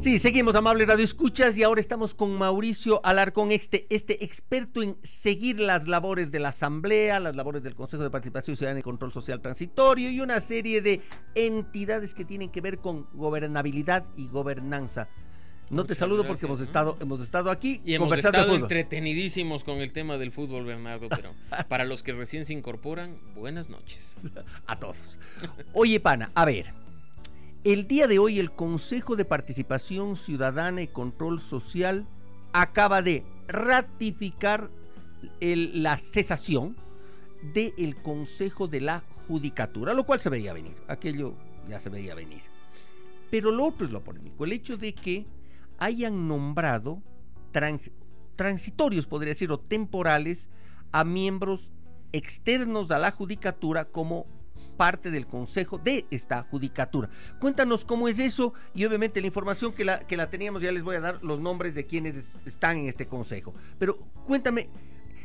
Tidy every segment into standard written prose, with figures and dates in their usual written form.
Sí, seguimos, amable Radio Escuchas, y ahora estamos con Mauricio Alarcón, este experto en seguir las labores de la Asamblea, las labores del Consejo de Participación Ciudadana y Control Social Transitorio y una serie de entidades que tienen que ver con gobernabilidad y gobernanza. No te saludo porque hemos estado aquí y hemos conversando estado de fútbol. Entretenidísimos con el tema del fútbol, Bernardo, pero para los que recién se incorporan, buenas noches. A todos. Oye, pana, a ver, el día de hoy el Consejo de Participación Ciudadana y Control Social acaba de ratificar la cesación del Consejo de la Judicatura, lo cual se veía venir, aquello ya se veía venir. Pero lo otro es lo polémico, el hecho de que hayan nombrado transitorios, podría decir, o temporales, a miembros externos a la Judicatura como parte del consejo de esta Judicatura. Cuéntanos cómo es eso y obviamente la información que la teníamos, ya les voy a dar los nombres de quienes están en este consejo. Pero cuéntame,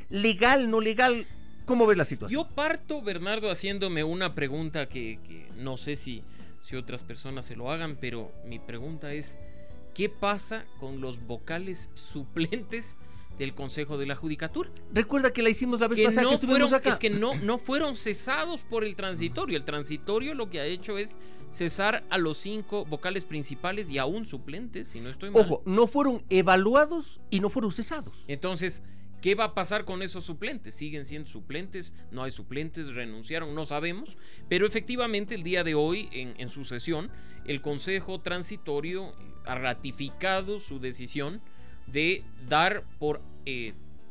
legal, no legal, ¿cómo ves la situación? Yo parto, Bernardo, haciéndome una pregunta que no sé si otras personas se lo hagan, pero mi pregunta es: ¿qué pasa con los vocales suplentes del Consejo de la Judicatura? Recuerda que la hicimos la vez pasada que estuvimos acá. Es que no fueron cesados por el transitorio. El transitorio lo que ha hecho es cesar a los 5 vocales principales y a un suplente, si no estoy mal. Ojo, no fueron evaluados y no fueron cesados. Entonces, ¿qué va a pasar con esos suplentes? ¿Siguen siendo suplentes? ¿No hay suplentes? ¿Renunciaron? No sabemos. Pero efectivamente el día de hoy, en su sesión, el Consejo Transitorio ha ratificado su decisión de dar por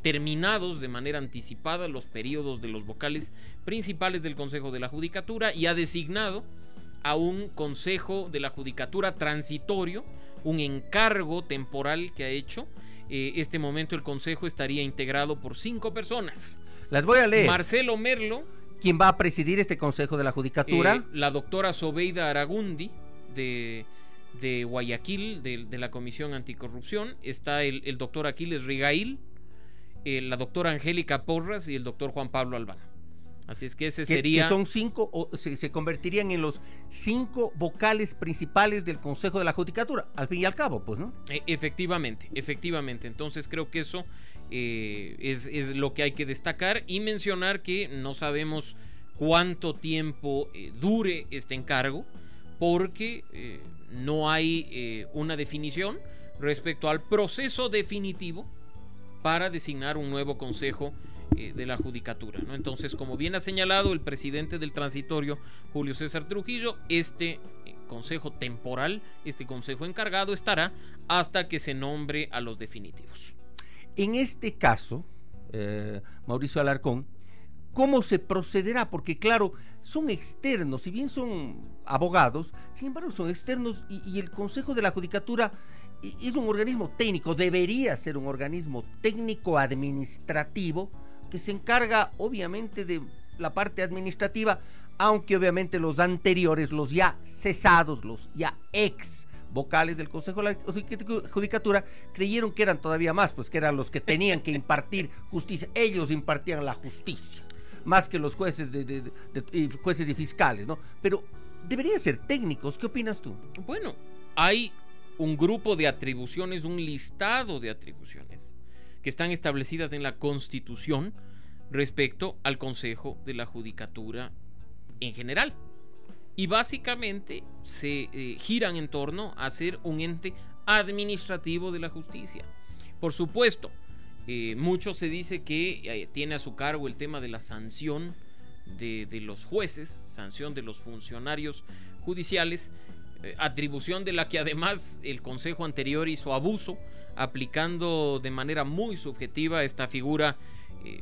terminados de manera anticipada los periodos de los vocales principales del Consejo de la Judicatura y ha designado a un Consejo de la Judicatura transitorio, un encargo temporal que ha hecho. Este momento el Consejo estaría integrado por 5 personas. Las voy a leer. Marcelo Merlo. ¿Quién va a presidir este Consejo de la Judicatura? La doctora Sobeida Aragundi de Guayaquil, de la Comisión Anticorrupción. Está el doctor Aquiles Rigail, la doctora Angélica Porras y el doctor Juan Pablo Albano. Así es que ese sería... Que son 5, o se convertirían en los 5 vocales principales del Consejo de la Judicatura, al fin y al cabo, pues, ¿no? Efectivamente. Entonces creo que eso es lo que hay que destacar y mencionar que no sabemos cuánto tiempo dure este encargo, porque no hay una definición respecto al proceso definitivo para designar un nuevo consejo de la Judicatura, ¿no? Entonces, como bien ha señalado el presidente del transitorio, Julio César Trujillo, este consejo temporal, este consejo encargado estará hasta que se nombre a los definitivos. En este caso, Mauricio Alarcón, ¿cómo se procederá? Porque claro, son externos, si bien son abogados, sin embargo son externos y el Consejo de la Judicatura es un organismo técnico, debería ser un organismo técnico administrativo que se encarga obviamente de la parte administrativa, aunque obviamente los anteriores, los ya cesados, los ya ex vocales del Consejo de la Judicatura creyeron que eran todavía más, pues que eran los que tenían que impartir justicia. Ellos impartían la justicia más que los jueces jueces y fiscales, ¿no? Pero deberían ser técnicos. ¿Qué opinas tú? Bueno, hay un grupo de atribuciones, un listado de atribuciones que están establecidas en la Constitución respecto al Consejo de la Judicatura en general. Y básicamente se giran en torno a ser un ente administrativo de la justicia. Por supuesto, mucho se dice que tiene a su cargo el tema de la sanción de los jueces, sanción de los funcionarios judiciales, atribución de la que además el Consejo anterior hizo abuso, aplicando de manera muy subjetiva esta figura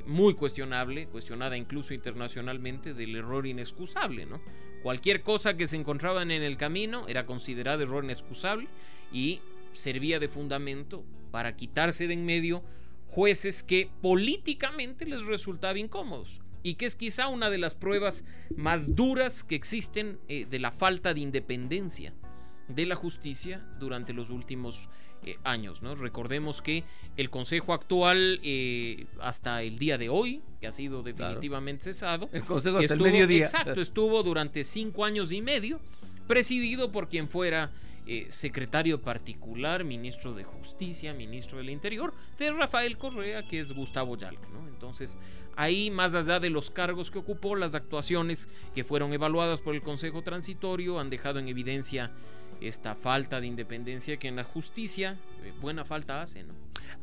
muy cuestionada incluso internacionalmente, del error inexcusable, ¿no? Cualquier cosa que se encontraban en el camino era considerada error inexcusable y servía de fundamento para quitarse de en medio jueces que políticamente les resultaba incómodos, y que es quizá una de las pruebas más duras que existen de la falta de independencia de la justicia durante los últimos años, ¿no? Recordemos que el Consejo actual, hasta el día de hoy, que ha sido definitivamente cesado, el Consejo hasta el mediodía. Exacto, estuvo durante 5 años y medio presidido por quien fuera secretario particular, ministro de Justicia, ministro del Interior, de Rafael Correa, que es Gustavo Yalc, ¿no? Entonces, ahí, más allá de los cargos que ocupó, las actuaciones que fueron evaluadas por el Consejo Transitorio han dejado en evidencia esta falta de independencia que en la justicia buena falta hace, ¿no?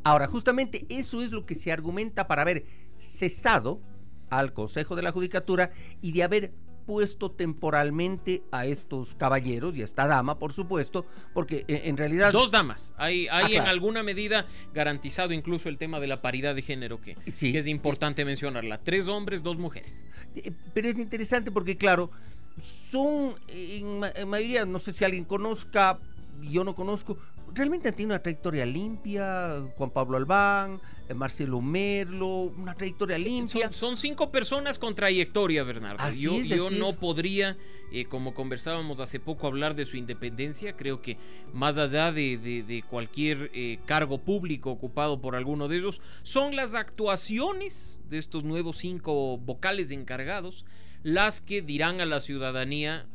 Ahora, justamente eso es lo que se argumenta para haber cesado al Consejo de la Judicatura y de haber puesto temporalmente a estos caballeros y a esta dama, por supuesto, porque en realidad... Dos damas. Hay claro, en alguna medida garantizado incluso el tema de la paridad de género, que es importante mencionarla. 3 hombres, 2 mujeres. Pero es interesante porque, claro, son en mayoría, no sé si alguien conozca, yo no conozco, realmente han tenido una trayectoria limpia. Juan Pablo Albán, Marcelo Merlo, una trayectoria limpia. Son 5 personas con trayectoria, Bernardo. Yo no podría, como conversábamos hace poco, hablar de su independencia. Creo que más allá de cualquier cargo público ocupado por alguno de ellos, son las actuaciones de estos nuevos 5 vocales encargados las que dirán a la ciudadanía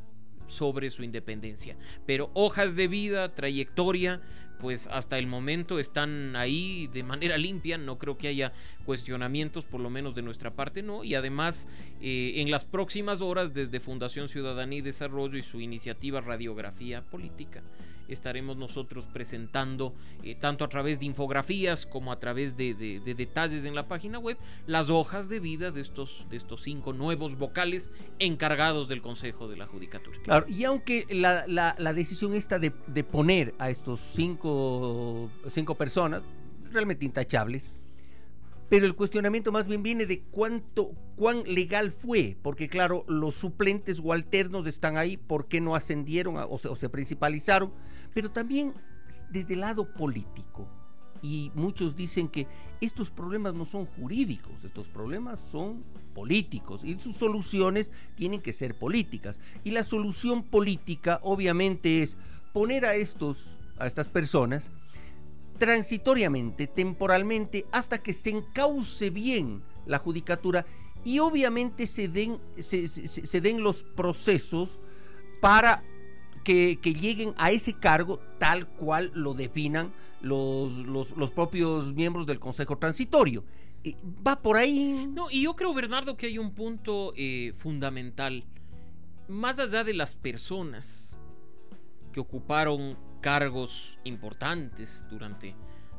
sobre su independencia. Pero hojas de vida, trayectoria, pues hasta el momento están ahí de manera limpia. No creo que haya cuestionamientos, por lo menos de nuestra parte, no. Y además, en las próximas horas, desde Fundación Ciudadanía y Desarrollo y su iniciativa Radiografía Política, estaremos nosotros presentando, tanto a través de infografías como a través de detalles en la página web, las hojas de vida de estos 5 nuevos vocales encargados del Consejo de la Judicatura. Claro, y aunque la decisión esta de poner a estos 5 personas realmente intachables, pero el cuestionamiento más bien viene de cuán legal fue, porque claro, los suplentes o alternos están ahí, ¿por qué no ascendieron o se principalizaron? Pero también desde el lado político, y muchos dicen que estos problemas no son jurídicos, estos problemas son políticos, y sus soluciones tienen que ser políticas, y la solución política obviamente es poner a estas personas transitoriamente, temporalmente, hasta que se encauce bien la judicatura y obviamente se den los procesos para que lleguen a ese cargo tal cual lo definan los propios miembros del Consejo Transitorio. ¿Va por ahí? No, y yo creo, Bernardo, que hay un punto fundamental. Más allá de las personas que ocuparon cargos importantes durante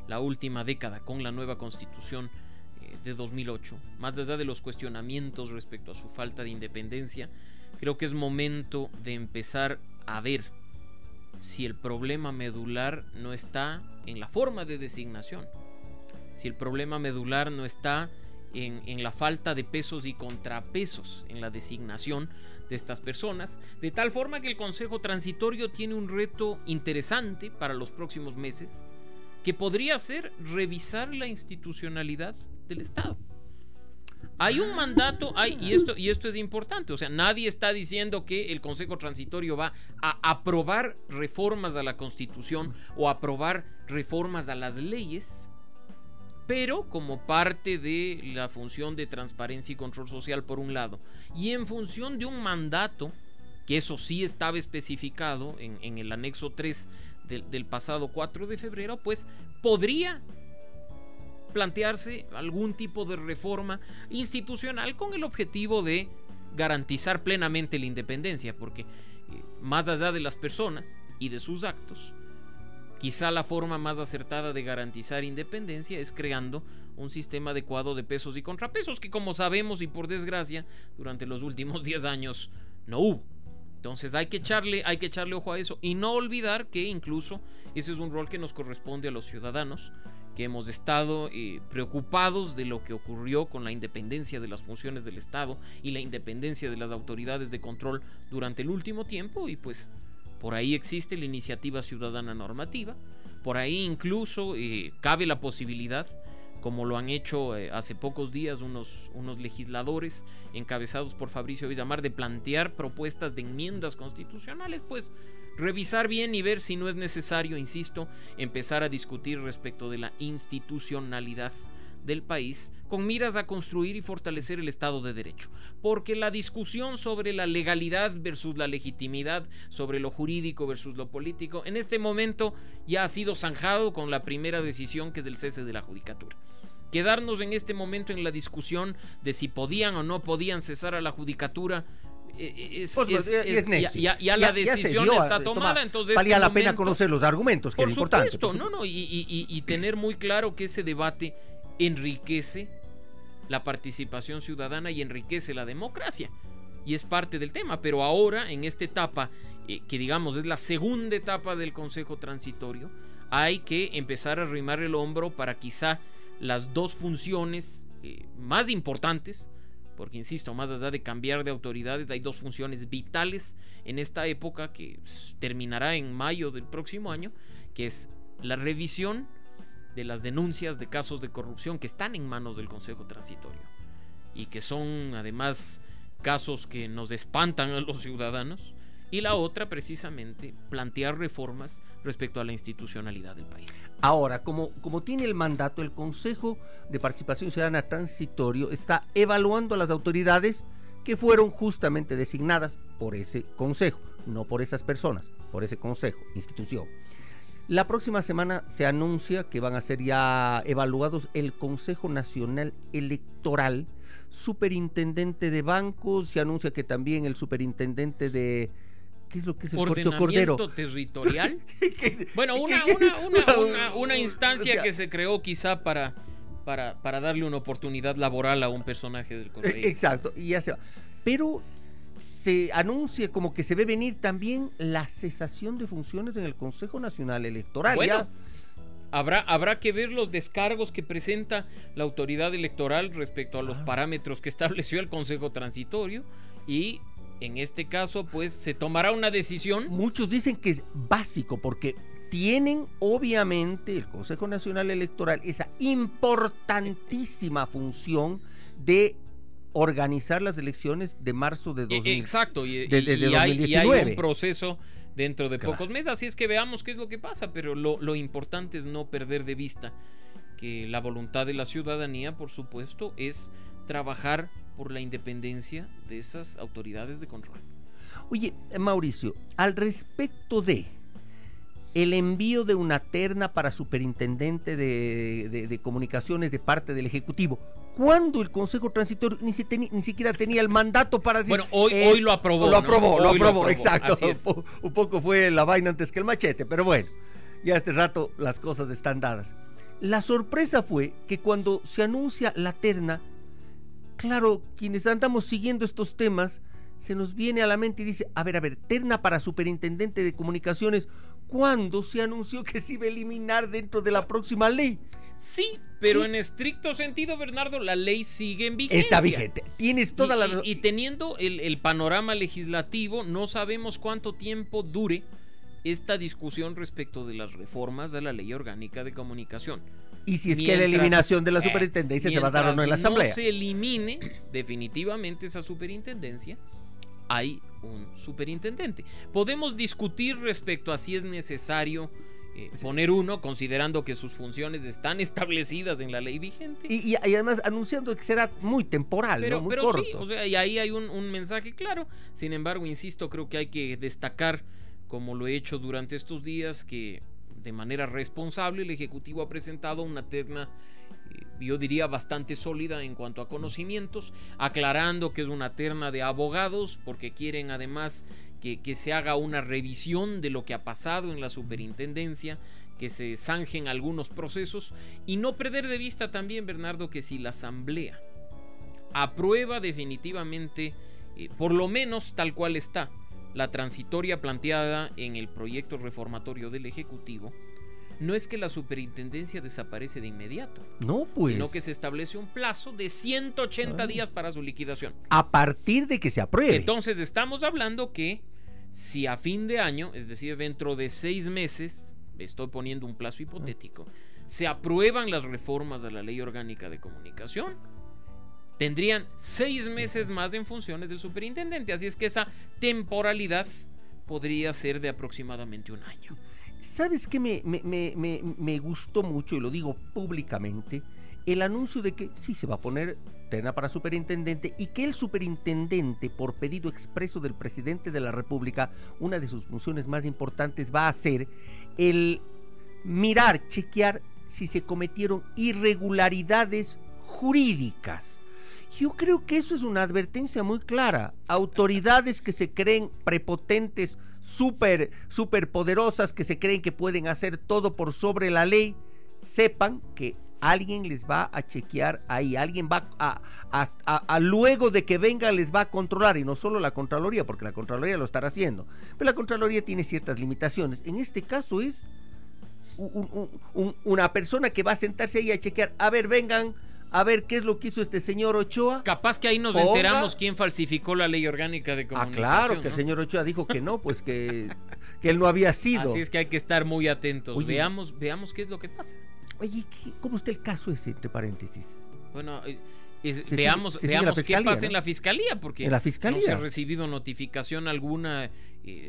la última década con la nueva Constitución de 2008, más allá de los cuestionamientos respecto a su falta de independencia, creo que es momento de empezar a ver si el problema medular no está en la forma de designación, si el problema medular no está en la falta de pesos y contrapesos en la designación de estas personas, de tal forma que el Consejo Transitorio tiene un reto interesante para los próximos meses, que podría ser revisar la institucionalidad del Estado. Hay un mandato, y esto es importante, o sea, nadie está diciendo que el Consejo Transitorio va a aprobar reformas a la Constitución o aprobar reformas a las leyes, pero como parte de la función de transparencia y control social por un lado, y en función de un mandato, que eso sí estaba especificado en el anexo 3 del pasado 4 de febrero, pues podría plantearse algún tipo de reforma institucional con el objetivo de garantizar plenamente la independencia, porque más allá de las personas y de sus actos, quizá la forma más acertada de garantizar independencia es creando un sistema adecuado de pesos y contrapesos, que como sabemos y por desgracia durante los últimos 10 años no hubo. Entonces hay que echarle ojo a eso y no olvidar que incluso ese es un rol que nos corresponde a los ciudadanos, que hemos estado preocupados de lo que ocurrió con la independencia de las funciones del Estado y la independencia de las autoridades de control durante el último tiempo, y pues por ahí existe la iniciativa ciudadana normativa, por ahí incluso cabe la posibilidad, como lo han hecho hace pocos días unos legisladores encabezados por Fabricio Villamar, de plantear propuestas de enmiendas constitucionales, pues revisar bien y ver si no es necesario, insisto, empezar a discutir respecto de la institucionalidad del país con miras a construir y fortalecer el Estado de Derecho. Porque la discusión sobre la legalidad versus la legitimidad, sobre lo jurídico versus lo político, en este momento ya ha sido zanjado con la primera decisión, que es del cese de la judicatura. Quedarnos en este momento en la discusión de si podían o no podían cesar a la judicatura ya la decisión está tomada. Entonces valía la pena conocer los argumentos, que por era importante. Supuesto, y tener muy claro que ese debate enriquece la participación ciudadana y enriquece la democracia, y es parte del tema. Pero ahora, en esta etapa, que digamos es la segunda etapa del Consejo Transitorio, hay que empezar a arrimar el hombro para quizá las dos funciones más importantes, porque insisto, más allá de cambiar de autoridades, hay dos funciones vitales en esta época que terminará en mayo del próximo año, que es la revisión de las denuncias de casos de corrupción que están en manos del Consejo Transitorio y que son además casos que nos espantan a los ciudadanos, y la otra precisamente plantear reformas respecto a la institucionalidad del país. Ahora, como tiene el mandato, el Consejo de Participación Ciudadana Transitorio está evaluando a las autoridades que fueron justamente designadas por ese consejo, no por esas personas, por ese consejo, institución. La próxima semana se anuncia que van a ser ya evaluados el Consejo Nacional Electoral, superintendente de bancos, se anuncia que también el superintendente de... ¿Qué es lo que es el ordenamiento Cordero? Territorial. Bueno, una instancia que se creó quizá para darle una oportunidad laboral a un personaje del Cordero. Exacto, y ya se va. Pero se anuncia como que se ve venir también la cesación de funciones en el Consejo Nacional Electoral. Bueno, ya habrá que ver los descargos que presenta la autoridad electoral respecto a los parámetros que estableció el Consejo Transitorio, y en este caso pues se tomará una decisión. Muchos dicen que es básico porque tienen obviamente el Consejo Nacional Electoral esa importantísima función de organizar las elecciones de marzo de 2019. Exacto, y hay un proceso dentro de pocos meses, así es que veamos qué es lo que pasa, pero lo importante es no perder de vista que la voluntad de la ciudadanía, por supuesto, es trabajar por la independencia de esas autoridades de control. Oye, Mauricio, al respecto de el envío de una terna para superintendente de comunicaciones de parte del Ejecutivo, cuando el Consejo Transitorio ni siquiera tenía el mandato para decir... Bueno, hoy lo aprobó. Lo aprobó, exacto. Así es. Un poco fue la vaina antes que el machete, pero bueno, ya este rato las cosas están dadas. La sorpresa fue que cuando se anuncia la terna, claro, quienes andamos siguiendo estos temas, se nos viene a la mente y dice, a ver, terna para superintendente de comunicaciones, ¿cuándo se anunció que se iba a eliminar dentro de la próxima ley? Sí, pero en estricto sentido, Bernardo, la ley sigue en vigencia. Está vigente, tienes toda la razón. Y teniendo el panorama legislativo, no sabemos cuánto tiempo dure esta discusión respecto de las reformas a la Ley Orgánica de Comunicación. Y si es que la eliminación de la superintendencia se va a dar o no en la Asamblea. No se elimine definitivamente esa superintendencia, hay un superintendente. Podemos discutir respecto a si es necesario poner uno, considerando que sus funciones están establecidas en la ley vigente. Y además anunciando que será muy temporal, ¿no? Muy corto. Sí, o sea, y ahí hay un mensaje claro. Sin embargo, insisto, creo que hay que destacar, como lo he hecho durante estos días, que de manera responsable el Ejecutivo ha presentado una terna, yo diría bastante sólida en cuanto a conocimientos, aclarando que es una terna de abogados, porque quieren además que se haga una revisión de lo que ha pasado en la superintendencia, que se zanjen algunos procesos, y no perder de vista también, Bernardo, que si la Asamblea aprueba definitivamente, por lo menos tal cual está, la transitoria planteada en el proyecto reformatorio del Ejecutivo, no es que la superintendencia desaparece de inmediato. No, pues. Sino que se establece un plazo de 180 días para su liquidación. A partir de que se apruebe. Entonces estamos hablando que si a fin de año, es decir, dentro de 6 meses, estoy poniendo un plazo hipotético, se aprueban las reformas de la Ley Orgánica de Comunicación, tendrían 6 meses más en funciones del superintendente. Así es que esa temporalidad podría ser de aproximadamente un año. ¿Sabes qué me gustó mucho, y lo digo públicamente? el anuncio de que sí se va a poner terna para superintendente y que el superintendente, por pedido expreso del presidente de la República, una de sus funciones más importantes va a ser el mirar, chequear si se cometieron irregularidades jurídicas. Yo creo que eso es una advertencia muy clara. Autoridades que se creen prepotentes, súper poderosas, que se creen que pueden hacer todo por sobre la ley, sepan que alguien les va a chequear ahí, alguien va a luego de que venga les va a controlar, y no solo la Contraloría, porque la Contraloría lo estará haciendo, pero la Contraloría tiene ciertas limitaciones. En este caso es una persona que va a sentarse ahí a chequear, a ver, vengan, a ver qué es lo que hizo este señor Ochoa. Capaz que ahí nos enteramos quién falsificó la ley orgánica de comunicación. Claro, que ¿no? El señor Ochoa dijo que no, pues que él no había sido. Así es que hay que estar muy atentos. Oye, veamos qué es lo que pasa. Oye, ¿cómo está el caso ese, entre paréntesis? Bueno, veamos qué pasa, ¿no?, en la fiscalía, porque en la fiscalía no se ha recibido notificación alguna.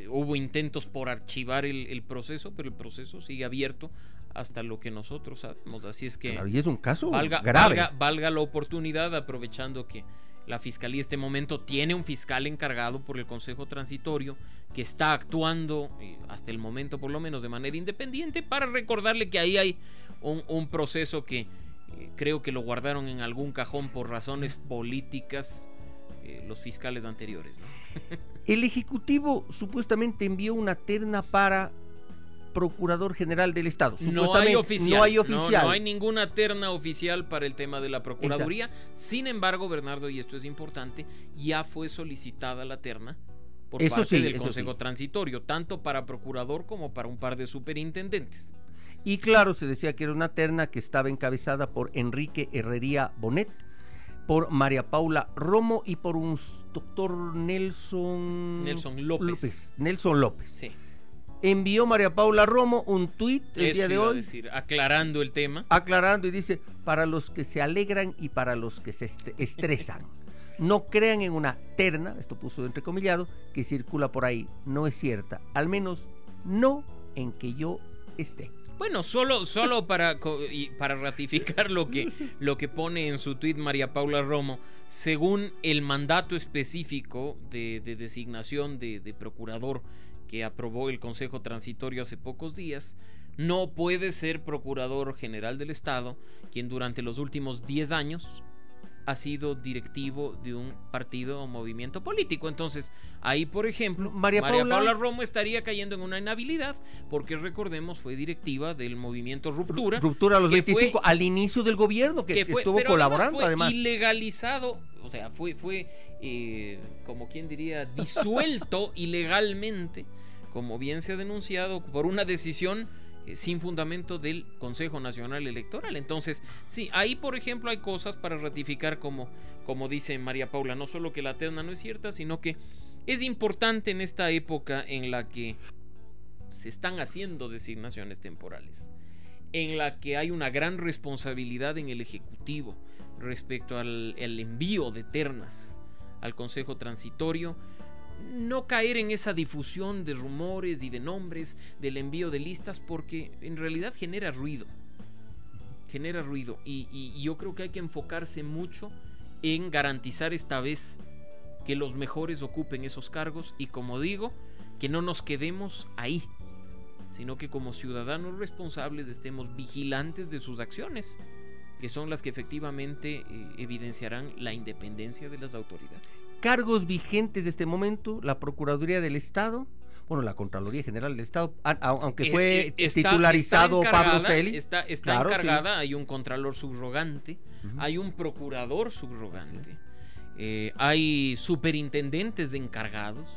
Hubo intentos por archivar el proceso, pero el proceso sigue abierto hasta lo que nosotros sabemos. Así es que claro, y es un caso grave. Valga la oportunidad, aprovechando que la fiscalía en este momento tiene un fiscal encargado por el Consejo Transitorio que está actuando hasta el momento por lo menos de manera independiente, para recordarle que ahí hay un proceso que creo que lo guardaron en algún cajón por razones políticas los fiscales anteriores, ¿no? El Ejecutivo supuestamente envió una terna para Procurador General del Estado. No hay oficial. No hay ninguna terna oficial para el tema de la Procuraduría. Exacto. Sin embargo, Bernardo, y esto es importante, ya fue solicitada la terna por parte del Consejo Transitorio, tanto para procurador como para un par de superintendentes. Y claro, se decía que era una terna que estaba encabezada por Enrique Herrería Bonet, por María Paula Romo y por un doctor Nelson López. Sí. Envió María Paula Romo un tuit el día de hoy, aclarando el tema. Aclarando, y dice: para los que se alegran y para los que se estresan, no crean en una terna, esto puso entrecomillado, que circula por ahí. No es cierta, al menos no en que yo esté. Bueno, solo para ratificar lo que pone en su tuit María Paula Romo, según el mandato específico de designación de procurador que aprobó el Consejo Transitorio hace pocos días, no puede ser Procurador General del Estado quien durante los últimos 10 años ha sido directivo de un partido o movimiento político. Entonces, ahí, por ejemplo, María Paula Romo estaría cayendo en una inhabilidad, porque recordemos, fue directiva del movimiento Ruptura. Ruptura a los 25, al inicio del gobierno, que estuvo colaborando, además. Ilegalizado, o sea, fue como quien diría, disuelto ilegalmente, como bien se ha denunciado, por una decisión sin fundamento del Consejo Nacional Electoral. Entonces, sí, ahí por ejemplo hay cosas para ratificar, como dice María Paula, no solo que la terna no es cierta, sino que es importante en esta época en la que se están haciendo designaciones temporales, en la que hay una gran responsabilidad en el Ejecutivo respecto al envío de ternas al Consejo Transitorio, no caer en esa difusión de rumores y de nombres del envío de listas, porque en realidad genera ruido y yo creo que hay que enfocarse mucho en garantizar esta vez que los mejores ocupen esos cargos, y como digo, que no nos quedemos ahí, sino que como ciudadanos responsables estemos vigilantes de sus acciones, que son las que efectivamente evidenciarán la independencia de las autoridades. Cargos vigentes de este momento: la Procuraduría del Estado, bueno, la Contraloría General del Estado, aunque fue titularizado Pablo Celi. Está claro, encargada, sí. Hay un Contralor subrogante, hay un Procurador subrogante, hay superintendentes encargados.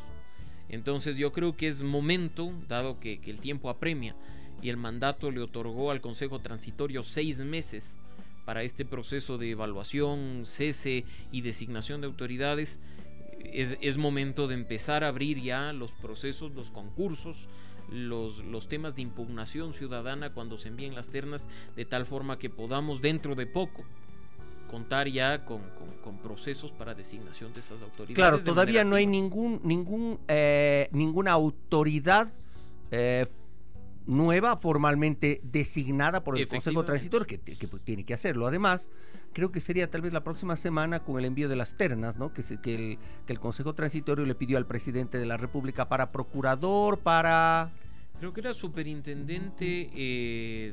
Entonces yo creo que es momento, dado que el tiempo apremia y el mandato le otorgó al Consejo Transitorio 6 meses para este proceso de evaluación, cese y designación de autoridades, es momento de empezar a abrir ya los procesos, los concursos, los temas de impugnación ciudadana cuando se envíen las ternas, de tal forma que podamos dentro de poco contar ya con procesos para designación de esas autoridades. Claro, todavía no hay ninguna autoridad nueva, formalmente designada por el Consejo Efectivamente. Transitorio, que tiene que hacerlo. Además, creo que sería tal vez la próxima semana con el envío de las ternas, ¿no? Que el Consejo Transitorio le pidió al presidente de la República para procurador, para Creo que era superintendente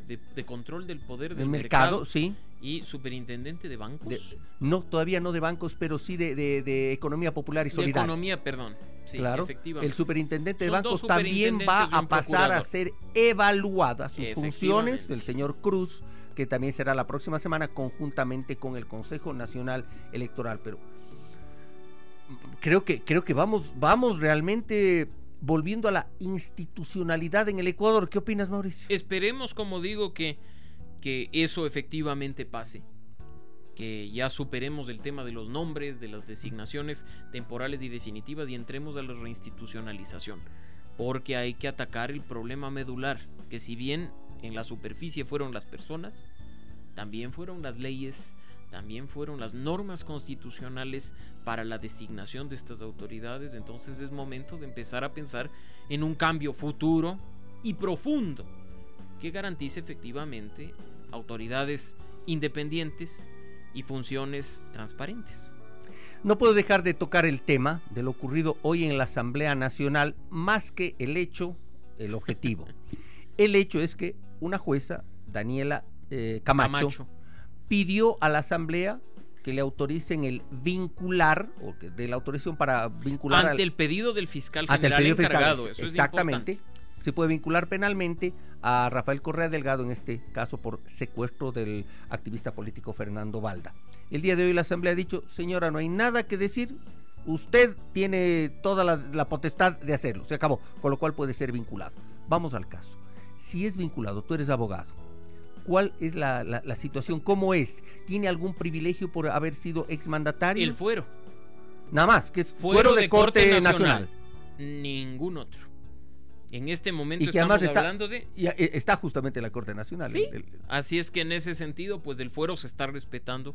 de control del poder del el mercado, mercado sí. y superintendente de bancos. No, todavía no de bancos, pero sí de economía popular y De solidaria. economía, perdón. Sí, Claro, efectivamente. el superintendente de Son dos bancos también va superintendentes y un a pasar a procurador. ser evaluada sus funciones, Efectivamente. el señor Cruz, que también será la próxima semana conjuntamente con el Consejo Nacional Electoral. Pero creo que vamos realmente volviendo a la institucionalidad en el Ecuador. ¿Qué opinas, Mauricio? Esperemos, como digo, que eso efectivamente pase. Que ya superemos el tema de los nombres, de las designaciones temporales y definitivas y entremos a la reinstitucionalización. Porque hay que atacar el problema medular, que si bien en la superficie fueron las personas, también fueron las leyes, también fueron las normas constitucionales para la designación de estas autoridades. Entonces es momento de empezar a pensar en un cambio futuro y profundo que garantice efectivamente autoridades independientes y funciones transparentes. No puedo dejar de tocar el tema de lo ocurrido hoy en la Asamblea Nacional, más que el hecho, el objetivo. El hecho es que una jueza, Daniela Camacho, pidió a la Asamblea que le autoricen el vincular, o que de la autorización para vincular ante el pedido del fiscal ante el general pedido fiscal, encargado. Eso exactamente. es importante. Se puede vincular penalmente a Rafael Correa Delgado, en este caso por secuestro del activista político Fernando Balda. El día de hoy la Asamblea ha dicho: señora, no hay nada que decir, usted tiene toda la potestad de hacerlo, se acabó, con lo cual puede ser vinculado. Vamos al caso. Si es vinculado, tú eres abogado, ¿cuál es la situación? ¿Cómo es? ¿Tiene algún privilegio por haber sido exmandatario? El fuero. Nada más, que es fuero de Corte Nacional. Ningún otro. En este momento Y que estamos además hablando de... Y está justamente en la Corte Nacional. Sí, así es que en ese sentido, pues el fuero se está respetando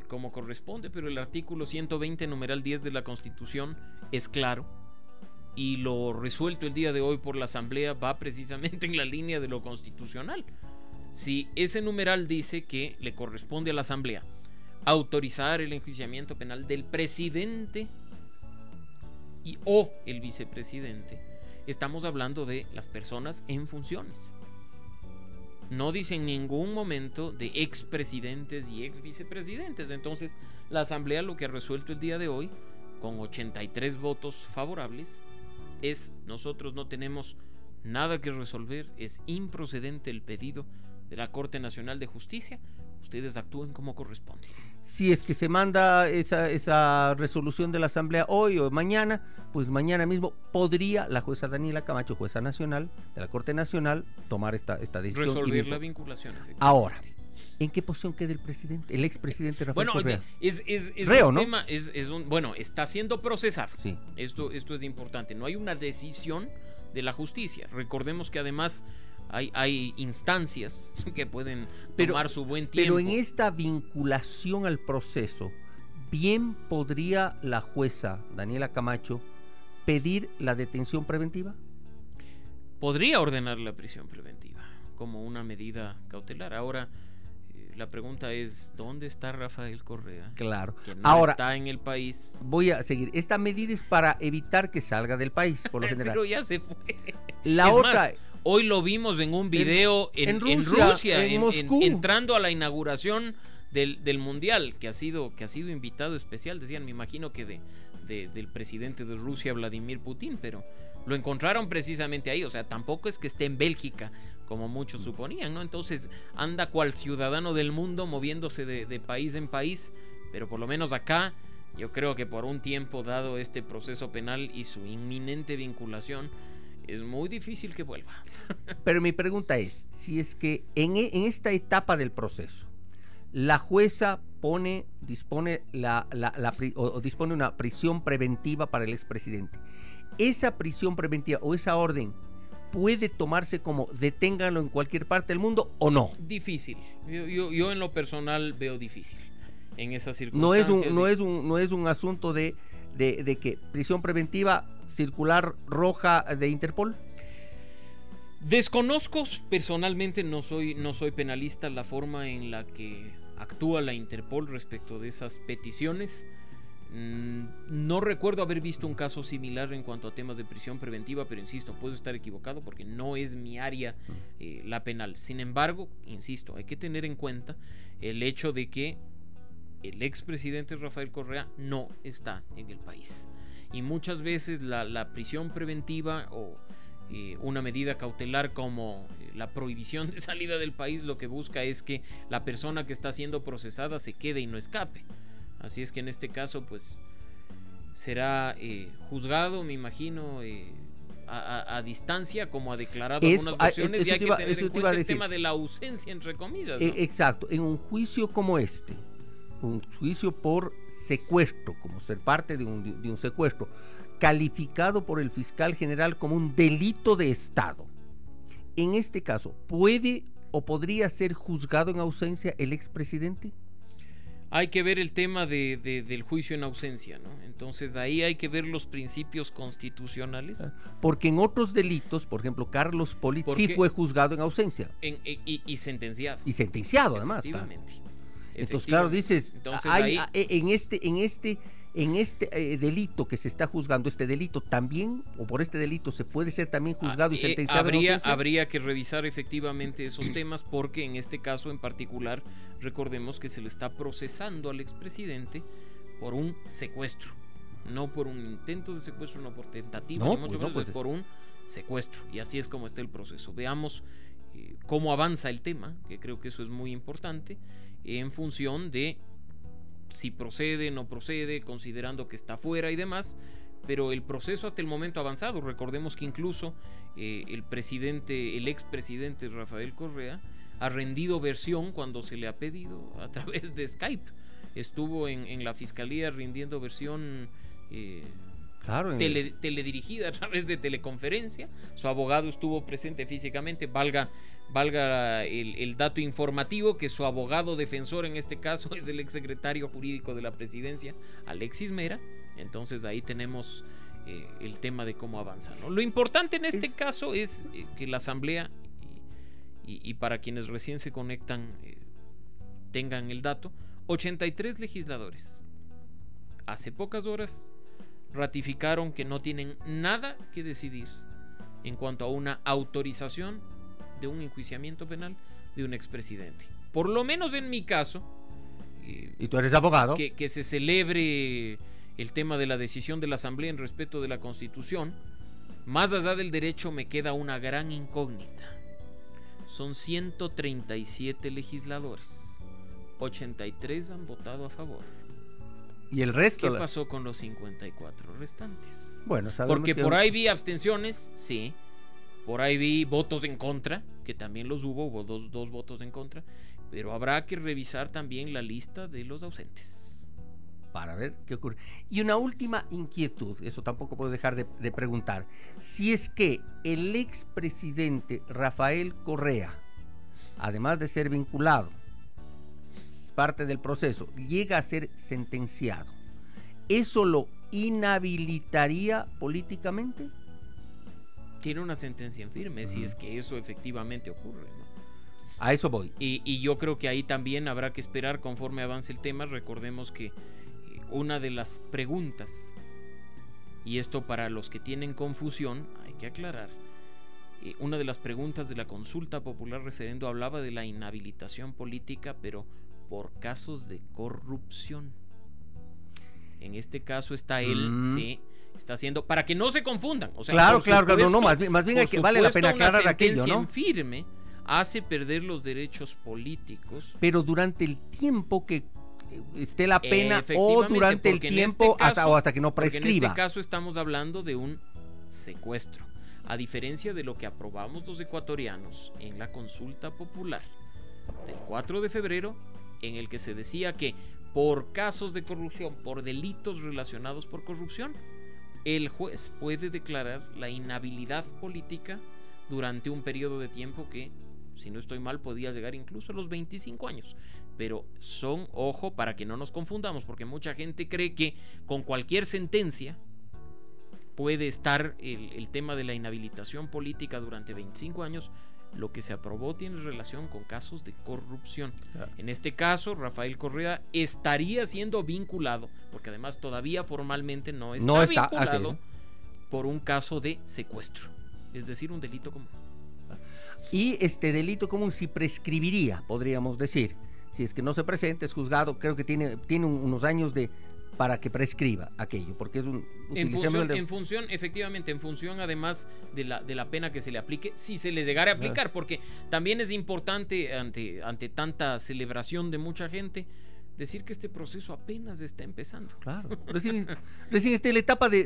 como corresponde, pero el artículo 120, numeral 10 de la Constitución es claro, y lo resuelto el día de hoy por la Asamblea va precisamente en la línea de lo constitucional. Si ese numeral dice que le corresponde a la Asamblea autorizar el enjuiciamiento penal del presidente o el vicepresidente, estamos hablando de las personas en funciones. No dice en ningún momento de expresidentes y exvicepresidentes. Entonces, la Asamblea lo que ha resuelto el día de hoy, con 83 votos favorables, es: nosotros no tenemos nada que resolver, es improcedente el pedido de la Corte Nacional de Justicia, ustedes actúen como corresponde. Si es que se manda esa resolución de la Asamblea hoy o mañana, pues mañana mismo podría la jueza Daniela Camacho, jueza nacional de la Corte Nacional, tomar esta decisión. Resolver la vinculación. Ahora, ¿en qué posición queda el presidente, el expresidente Rafael Correa? Es Reo, un ¿no? tema, bueno, está siendo procesado. Sí. Esto es importante. No hay una decisión de la justicia. Recordemos que además hay instancias que pueden tomar su buen tiempo. Pero en esta vinculación al proceso, bien podría la jueza Daniela Camacho pedir la detención preventiva. Podría ordenar la prisión preventiva como una medida cautelar. Ahora, la pregunta es: ¿dónde está Rafael Correa? Claro. Que no ahora está en el país. Voy a seguir. Esta medida es para evitar que salga del país, por lo general. Pero ya se fue. La es otra. Más, hoy lo vimos en un video en Rusia, en Moscú. entrando a la inauguración del Mundial, que ha sido invitado especial. Decían, me imagino que del presidente de Rusia, Vladimir Putin, pero lo encontraron precisamente ahí. O sea, tampoco es que esté en Bélgica, como muchos suponían, ¿no? Entonces anda cual ciudadano del mundo, moviéndose de país en país, pero por lo menos acá, yo creo que por un tiempo, dado este proceso penal y su inminente vinculación, es muy difícil que vuelva. Pero mi pregunta es, si es que en esta etapa del proceso, la jueza dispone dispone una prisión preventiva para el expresidente, esa prisión preventiva o esa orden puede tomarse como deténganlo en cualquier parte del mundo o no. Difícil. Yo en lo personal veo difícil en esas circunstancias. No es un asunto de que prisión preventiva circular roja de Interpol. Desconozco personalmente, no soy penalista, la forma en la que actúa la Interpol respecto de esas peticiones. No recuerdo haber visto un caso similar en cuanto a temas de prisión preventiva, pero insisto, puedo estar equivocado porque no es mi área la penal. Sin embargo, insisto, hay que tener en cuenta el hecho de que el expresidente Rafael Correa no está en el país. Y muchas veces la prisión preventiva o una medida cautelar como la prohibición de salida del país lo que busca es que la persona que está siendo procesada se quede y no escape. Así es que en este caso pues será juzgado, me imagino, a distancia, como ha declarado algunas versiones, y hay que tener en cuenta el tema de la ausencia, entre comillas, ¿no? Exacto, en un juicio como este, un juicio por secuestro, como ser parte de un secuestro, calificado por el fiscal general como un delito de Estado. En este caso, ¿puede o podría ser juzgado en ausencia el expresidente? Hay que ver el tema del juicio en ausencia, ¿no? Entonces ahí hay que ver los principios constitucionales. Porque en otros delitos, por ejemplo, Carlos Polit sí fue juzgado en ausencia. Y sentenciado. Y sentenciado, además. Efectivamente. Entonces, claro, dices, entonces, hay, en este delito que se está juzgando, este delito también, o por este delito se puede ser también juzgado y sentenciado en ausencia. Habría que revisar efectivamente esos temas, porque en este caso en particular, recordemos que se le está procesando al expresidente por un secuestro, no por un intento de secuestro, no por tentativa, ni mucho menos, por un secuestro, y así es como está el proceso. Veamos cómo avanza el tema, que creo que eso es muy importante, en función de si procede, no procede, considerando que está fuera y demás, pero el proceso hasta el momento ha avanzado. Recordemos que incluso el expresidente Rafael Correa ha rendido versión cuando se le ha pedido a través de Skype. Estuvo en la fiscalía rindiendo versión teledirigida a través de teleconferencia. Su abogado estuvo presente físicamente, valga el dato informativo, que su abogado defensor en este caso es el exsecretario jurídico de la presidencia, Alexis Mera. Entonces ahí tenemos el tema de cómo avanza, ¿no? Lo importante en este caso es que la asamblea, y para quienes recién se conectan tengan el dato, 83 legisladores hace pocas horas ratificaron que no tienen nada que decidir en cuanto a una autorización de un enjuiciamiento penal de un expresidente. Por lo menos en mi caso, y tú eres abogado, que se celebre el tema de la decisión de la Asamblea en respeto de la Constitución. Más allá del derecho me queda una gran incógnita. Son 137 legisladores, 83 han votado a favor. ¿Y el resto? ¿Qué pasó con los 54 restantes? Bueno, porque por ahí vi abstenciones, sí. Por ahí vi votos en contra, que también los hubo dos votos en contra. Pero habrá que revisar también la lista de los ausentes para ver qué ocurre. Y una última inquietud, eso tampoco puedo dejar de preguntar. Si es que el expresidente Rafael Correa, además de ser vinculado, parte del proceso, llega a ser sentenciado, ¿eso lo inhabilitaría políticamente? Tiene una sentencia en firme, si es que eso efectivamente ocurre, ¿no? A eso voy. Y yo creo que ahí también habrá que esperar conforme avance el tema. Recordemos que una de las preguntas, y esto para los que tienen confusión, hay que aclarar, una de las preguntas de la consulta popular referendo hablaba de la inhabilitación política, pero por casos de corrupción. En este caso está él, sí, está haciendo, para que no se confundan, o sea, claro, más bien hay que vale la pena aclarar aquello, ¿no? En firme hace perder los derechos políticos. Pero durante el tiempo que esté la pena, o durante el tiempo hasta que no prescriba. En este caso estamos hablando de un secuestro, a diferencia de lo que aprobamos los ecuatorianos en la consulta popular del 4 de febrero, en el que se decía que por casos de corrupción, por delitos relacionados por corrupción, el juez puede declarar la inhabilidad política durante un periodo de tiempo que, si no estoy mal, podía llegar incluso a los 25 años. Pero son, ojo, para que no nos confundamos, porque mucha gente cree que con cualquier sentencia puede estar el tema de la inhabilitación política durante 25 años. Lo que se aprobó tiene relación con casos de corrupción. En este caso, Rafael Correa estaría siendo vinculado, porque además todavía formalmente no está vinculado por un caso de secuestro, es decir, un delito común. Y este delito común sí prescribiría, podríamos decir, si es que no se presenta, es juzgado, creo que tiene unos años para que prescriba aquello, porque es efectivamente, en función además de la pena que se le aplique, si se le llegara a aplicar, porque también es importante ante tanta celebración de mucha gente, decir que este proceso apenas está empezando. Claro, recién está en la etapa de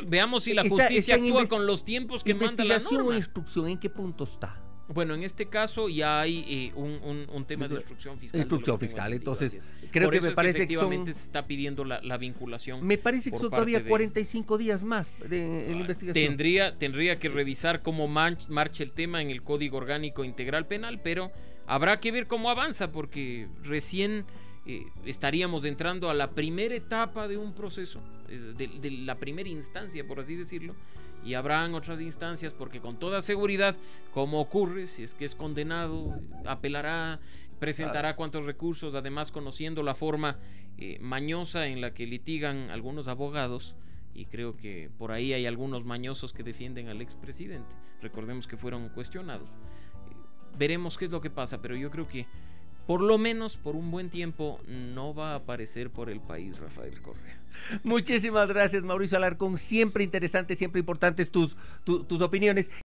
veamos si la justicia actúa con los tiempos que manda la norma. ¿Investigación o instrucción? ¿En qué punto está? Bueno, en este caso ya hay un tema de instrucción fiscal. Instrucción fiscal, entonces creo que me parece que efectivamente se está pidiendo la vinculación. Me parece que son todavía 45 días más de investigación. Tendría que revisar cómo marcha el tema en el Código Orgánico Integral Penal, pero habrá que ver cómo avanza, porque recién estaríamos entrando a la primera etapa de un proceso, de la primera instancia, por así decirlo, y habrán otras instancias, porque con toda seguridad, como ocurre, si es que es condenado, apelará, presentará cuantos recursos, además conociendo la forma mañosa en la que litigan algunos abogados, y creo que por ahí hay algunos mañosos que defienden al expresidente, recordemos que fueron cuestionados. Veremos qué es lo que pasa, pero yo creo que por lo menos por un buen tiempo no va a aparecer por el país Rafael Correa. Muchísimas gracias, Mauricio Alarcón, siempre interesantes, siempre importantes tus opiniones.